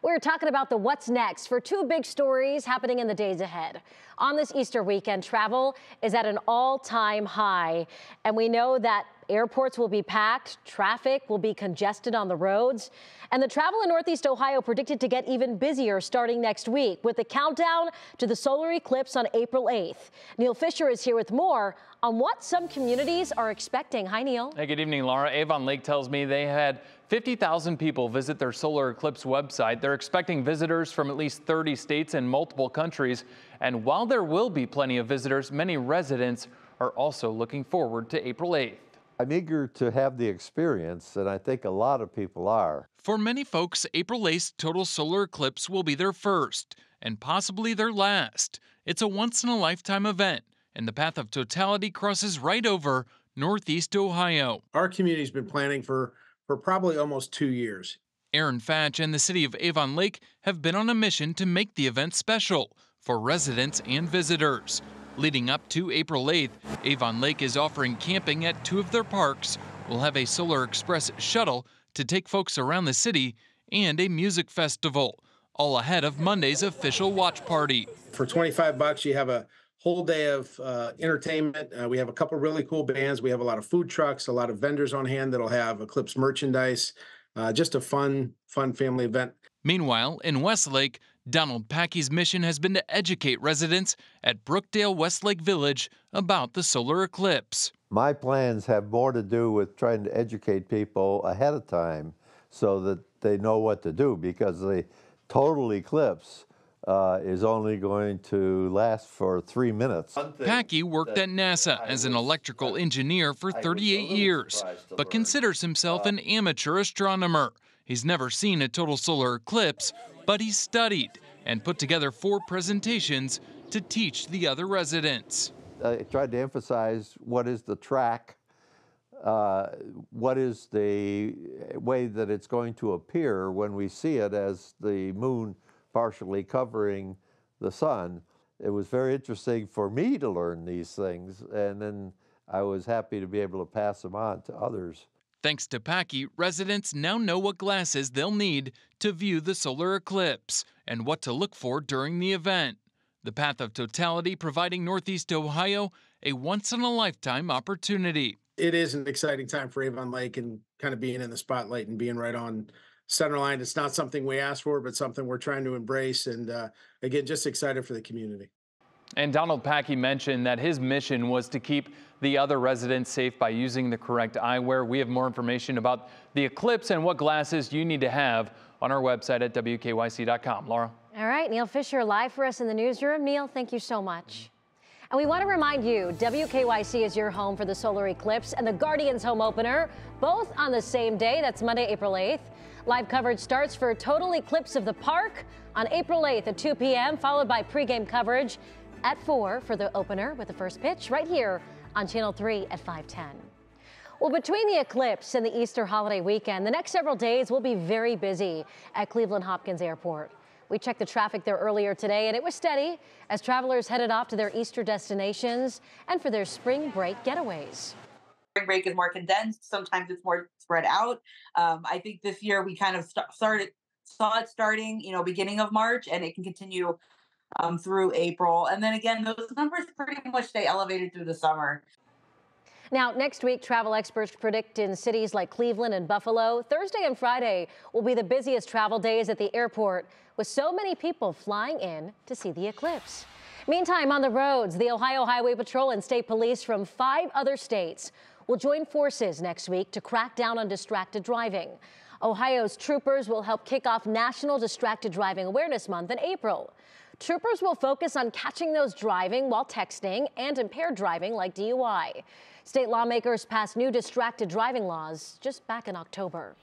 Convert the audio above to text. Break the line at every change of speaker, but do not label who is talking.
We're talking about the what's next for two big stories happening in the days ahead. On this Easter weekend, travel is at an all-time high, and we know that airports will be packed, traffic will be congested on the roads, and the travel in Northeast Ohio predicted to get even busier starting next week with the countdown to the solar eclipse on April 8th. Neil Fischer is here with more on what some communities are expecting. Hi, Neil.
Hey, good evening, Laura. Avon Lake tells me they had 50,000 people visit their solar eclipse website. They're expecting visitors from at least 30 states and multiple countries. And while there will be plenty of visitors, many residents are also looking forward to April 8th.
I'm eager to have the experience, and I think a lot of people are.
For many folks, April 8th's total solar eclipse will be their first and possibly their last. It's a once-in-a-lifetime event, and the path of totality crosses right over Northeast Ohio.
Our community's been planning for probably almost 2 years.
Erin, Fach, and the city of Avon Lake have been on a mission to make the event special for residents and visitors. Leading up to April 8th, Avon Lake is offering camping at 2 of their parks. We'll have a Solar Express shuttle to take folks around the city and a music festival, all ahead of Monday's official watch party.
For $25, you have a whole day of entertainment. We have a couple really cool bands. We have a lot of food trucks, a lot of vendors on hand that'll have Eclipse merchandise. Just a fun family event.
Meanwhile, in Westlake, Donald Packey's mission has been to educate residents at Brookdale Westlake Village about the solar eclipse.
My plans have more to do with trying to educate people ahead of time so that they know what to do, because the total eclipse is only going to last for 3 minutes.
Packey worked at NASA as an electrical engineer for 38 years, but considers himself an amateur astronomer. He's never seen a total solar eclipse, but he's studied and put together 4 presentations to teach the other residents.
I tried to emphasize what is the track, what is the way that it's going to appear when we see it as the moon partially covering the sun. It was very interesting for me to learn these things, and then I was happy to be able to pass them on to others.
Thanks to Packey, residents now know what glasses they'll need to view the solar eclipse and what to look for during the event. The path of totality providing Northeast Ohio a once-in-a-lifetime opportunity.
It is an exciting time for Avon Lake and kind of being in the spotlight and being right on center line. It's not something we asked for, but something we're trying to embrace. And again, just excited for the community.
And Donald Packey mentioned that his mission was to keep the other residents safe by using the correct eyewear. We have more information about the eclipse and what glasses you need to have on our website at WKYC.com. Laura.
All right, Neil Fischer live for us in the newsroom. Neil, thank you so much. And we want to remind you, WKYC is your home for the solar eclipse and the Guardians home opener, both on the same day. That's Monday, April 8th. Live coverage starts for Total Eclipse of the Park on April 8th at 2 p.m., followed by pregame coverage at 4 for the opener with the first pitch right here on Channel 3 at 5:10. Well, between the eclipse and the Easter holiday weekend, the next several days will be very busy at Cleveland Hopkins Airport. We checked the traffic there earlier today, and it was steady as travelers headed off to their Easter destinations and for their spring break getaways.
Spring break is more condensed. Sometimes it's more spread out. I think this year we kind of saw it starting, beginning of March, and it can continue through April. And then again, those numbers pretty much stay elevated through the summer.
Now, next week, travel experts predict in cities like Cleveland and Buffalo, Thursday and Friday will be the busiest travel days at the airport, with so many people flying in to see the eclipse. Meantime, on the roads, the Ohio Highway Patrol and state police from 5 other states will join forces next week to crack down on distracted driving. Ohio's troopers will help kick off National Distracted Driving Awareness Month in April. Troopers will focus on catching those driving while texting and impaired driving like DUI. State lawmakers passed new distracted driving laws just back in October.